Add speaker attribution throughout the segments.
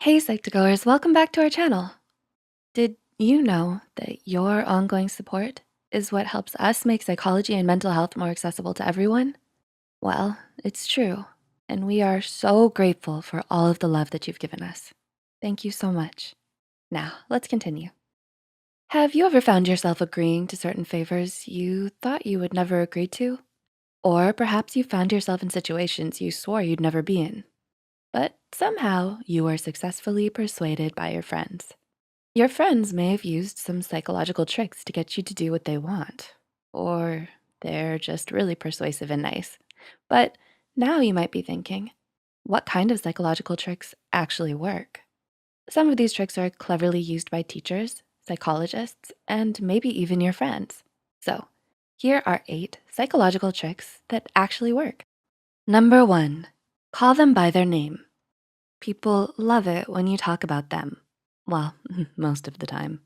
Speaker 1: Hey Psych2Goers, welcome back to our channel. Did you know that your ongoing support is what helps us make psychology and mental health more accessible to everyone? Well, it's true, and we are so grateful for all of the love that you've given us. Thank you so much. Now, let's continue. Have you ever found yourself agreeing to certain favors you thought you would never agree to? Or perhaps you found yourself in situations you swore you'd never be in, but somehow you were successfully persuaded by your friends. Your friends may have used some psychological tricks to get you to do what they want, or they're just really persuasive and nice. But now you might be thinking, what kind of psychological tricks actually work? Some of these tricks are cleverly used by teachers, psychologists, and maybe even your friends. So here are 8 psychological tricks that actually work. Number 1, call them by their name. People love it when you talk about them. Well, most of the time.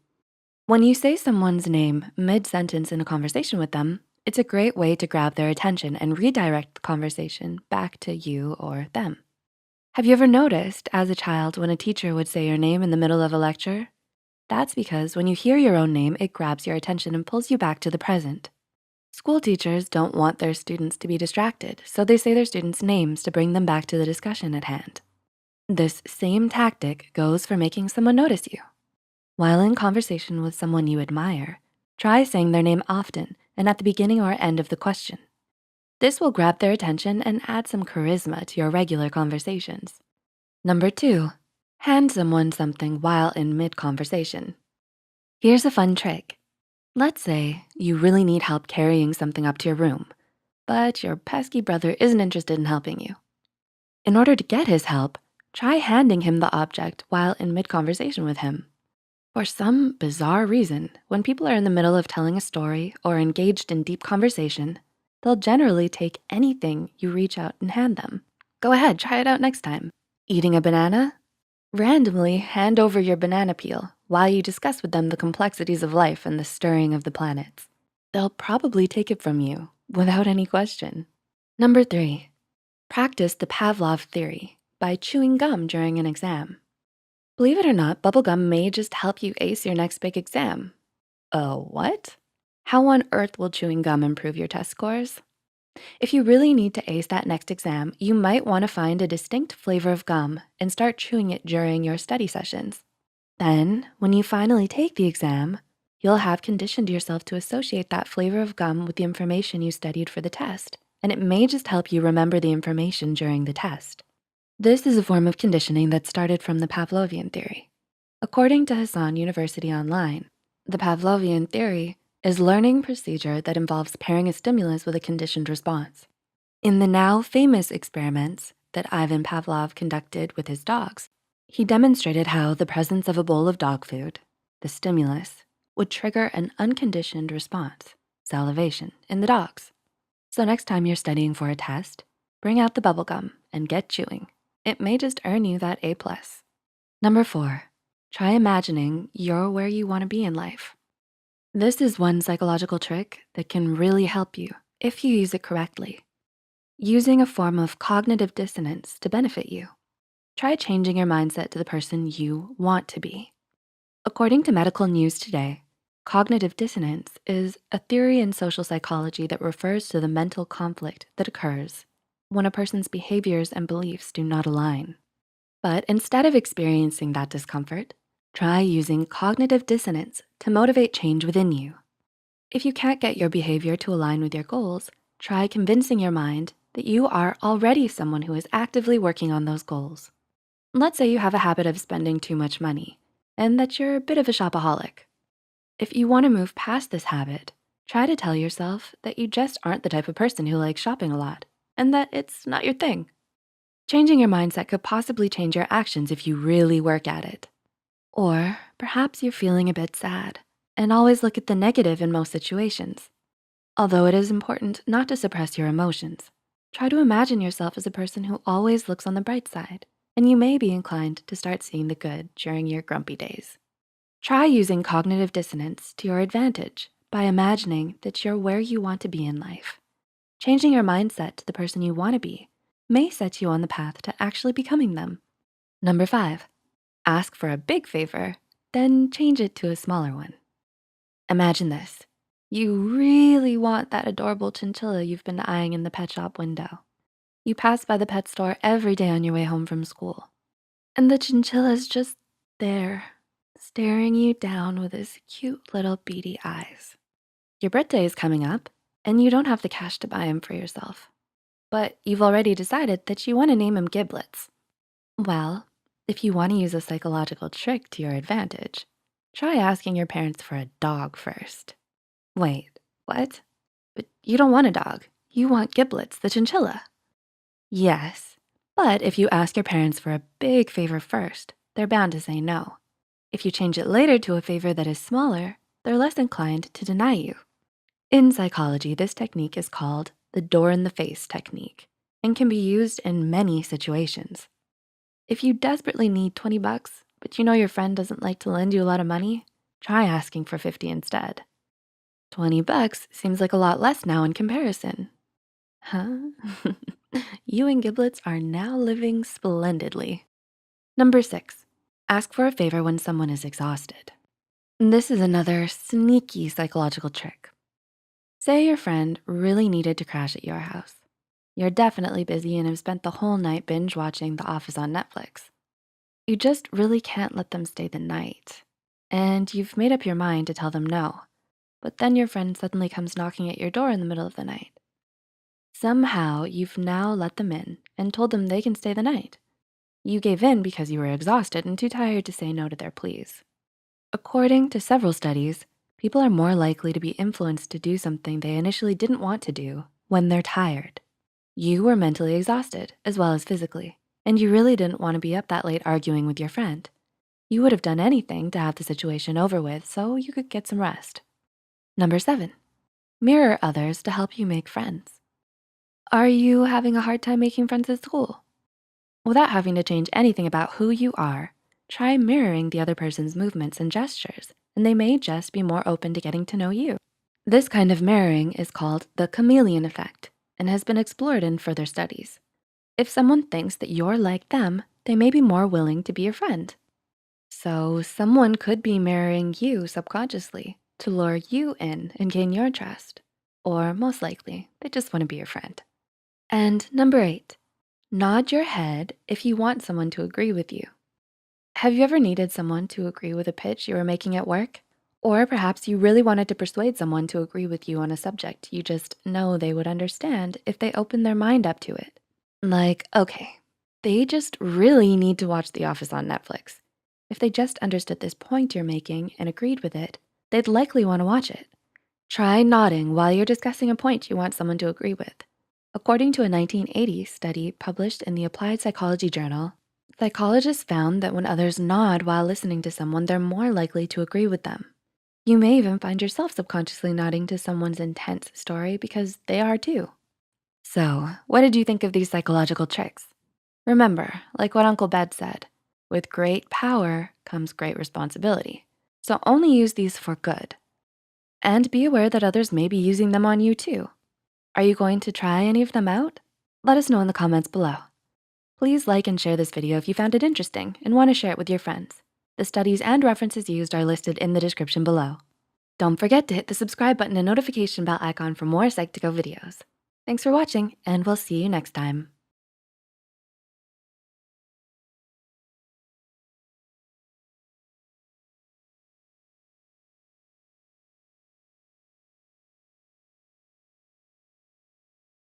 Speaker 1: When you say someone's name mid-sentence in a conversation with them, it's a great way to grab their attention and redirect the conversation back to you or them. Have you ever noticed as a child when a teacher would say your name in the middle of a lecture? That's because when you hear your own name, it grabs your attention and pulls you back to the present. School teachers don't want their students to be distracted, so they say their students' names to bring them back to the discussion at hand. This same tactic goes for making someone notice you. While in conversation with someone you admire, try saying their name often and at the beginning or end of the question. This will grab their attention and add some charisma to your regular conversations. Number 2, hand someone something while in mid-conversation. Here's a fun trick. Let's say you really need help carrying something up to your room, but your pesky brother isn't interested in helping you. In order to get his help, try handing him the object while in mid-conversation with him. For some bizarre reason, when people are in the middle of telling a story or engaged in deep conversation, they'll generally take anything you reach out and hand them. Go ahead, try it out next time. Eating a banana? Randomly hand over your banana peel while you discuss with them the complexities of life and the stirring of the planets. They'll probably take it from you without any question. Number 3, practice the Pavlov theory by chewing gum during an exam. Believe it or not, bubblegum may just help you ace your next big exam. Oh, what? How on earth will chewing gum improve your test scores? If you really need to ace that next exam, you might wanna find a distinct flavor of gum and start chewing it during your study sessions. Then, when you finally take the exam, you'll have conditioned yourself to associate that flavor of gum with the information you studied for the test, and it may just help you remember the information during the test. This is a form of conditioning that started from the Pavlovian theory. According to Hassan University Online, the Pavlovian theory is learning procedure that involves pairing a stimulus with a conditioned response. In the now famous experiments that Ivan Pavlov conducted with his dogs, he demonstrated how the presence of a bowl of dog food, the stimulus, would trigger an unconditioned response, salivation, in the dogs. So next time you're studying for a test, bring out the bubble gum and get chewing. It may just earn you that A+. Number 4, try imagining you're where you wanna be in life. This is one psychological trick that can really help you if you use it correctly. Using a form of cognitive dissonance to benefit you. Try changing your mindset to the person you want to be. According to Medical News Today, cognitive dissonance is a theory in social psychology that refers to the mental conflict that occurs when a person's behaviors and beliefs do not align. But instead of experiencing that discomfort, try using cognitive dissonance to motivate change within you. If you can't get your behavior to align with your goals, try convincing your mind that you are already someone who is actively working on those goals. Let's say you have a habit of spending too much money and that you're a bit of a shopaholic. If you wanna move past this habit, try to tell yourself that you just aren't the type of person who likes shopping a lot and that it's not your thing. Changing your mindset could possibly change your actions if you really work at it. Or perhaps you're feeling a bit sad and always look at the negative in most situations. Although it is important not to suppress your emotions, try to imagine yourself as a person who always looks on the bright side, and you may be inclined to start seeing the good during your grumpy days. Try using cognitive dissonance to your advantage by imagining that you're where you want to be in life. Changing your mindset to the person you wanna be may set you on the path to actually becoming them. Number 5, Ask for a big favor, then change it to a smaller one. Imagine this. You really want that adorable chinchilla you've been eyeing in the pet shop window. You pass by the pet store every day on your way home from school, and the chinchilla's just there, staring you down with his cute little beady eyes. Your birthday is coming up, and you don't have the cash to buy him for yourself. But you've already decided that you wanna name him Giblets. Well, if you wanna use a psychological trick to your advantage, try asking your parents for a dog first. Wait, what? But you don't want a dog. You want Giblets, the chinchilla. Yes, but if you ask your parents for a big favor first, they're bound to say no. If you change it later to a favor that is smaller, they're less inclined to deny you. In psychology, this technique is called the door in the face technique and can be used in many situations. If you desperately need 20 bucks, but you know your friend doesn't like to lend you a lot of money, try asking for 50 instead. 20 bucks seems like a lot less now in comparison. Huh? You and Giblets are now living splendidly. Number 6, ask for a favor when someone is exhausted. This is another sneaky psychological trick. Say your friend really needed to crash at your house. You're definitely busy and have spent the whole night binge watching The Office on Netflix. You just really can't let them stay the night. And you've made up your mind to tell them no. But then your friend suddenly comes knocking at your door in the middle of the night. Somehow you've now let them in and told them they can stay the night. You gave in because you were exhausted and too tired to say no to their pleas. According to several studies, people are more likely to be influenced to do something they initially didn't want to do when they're tired. You were mentally exhausted as well as physically, and you really didn't want to be up that late arguing with your friend. You would have done anything to have the situation over with so you could get some rest. Number 7, mirror others to help you make friends. Are you having a hard time making friends at school? Without having to change anything about who you are, try mirroring the other person's movements and gestures, and they may just be more open to getting to know you. This kind of mirroring is called the chameleon effect and has been explored in further studies. If someone thinks that you're like them, they may be more willing to be your friend. So someone could be mirroring you subconsciously to lure you in and gain your trust. Or most likely, they just wanna be your friend. And number 8, nod your head if you want someone to agree with you. Have you ever needed someone to agree with a pitch you were making at work? Or perhaps you really wanted to persuade someone to agree with you on a subject you just know they would understand if they opened their mind up to it. Like, okay, they just really need to watch The Office on Netflix. If they just understood this point you're making and agreed with it, they'd likely wanna watch it. Try nodding while you're discussing a point you want someone to agree with. According to a 1980 study published in the Applied Psychology Journal, psychologists found that when others nod while listening to someone, they're more likely to agree with them. You may even find yourself subconsciously nodding to someone's intense story because they are too. So, what did you think of these psychological tricks? Remember, like what Uncle Bed said, with great power comes great responsibility. So only use these for good. And be aware that others may be using them on you too. Are you going to try any of them out? Let us know in the comments below. Please like and share this video if you found it interesting and want to share it with your friends. The studies and references used are listed in the description below. Don't forget to hit the subscribe button and notification bell icon for more Psych2Go videos. Thanks for watching, and we'll see you next time.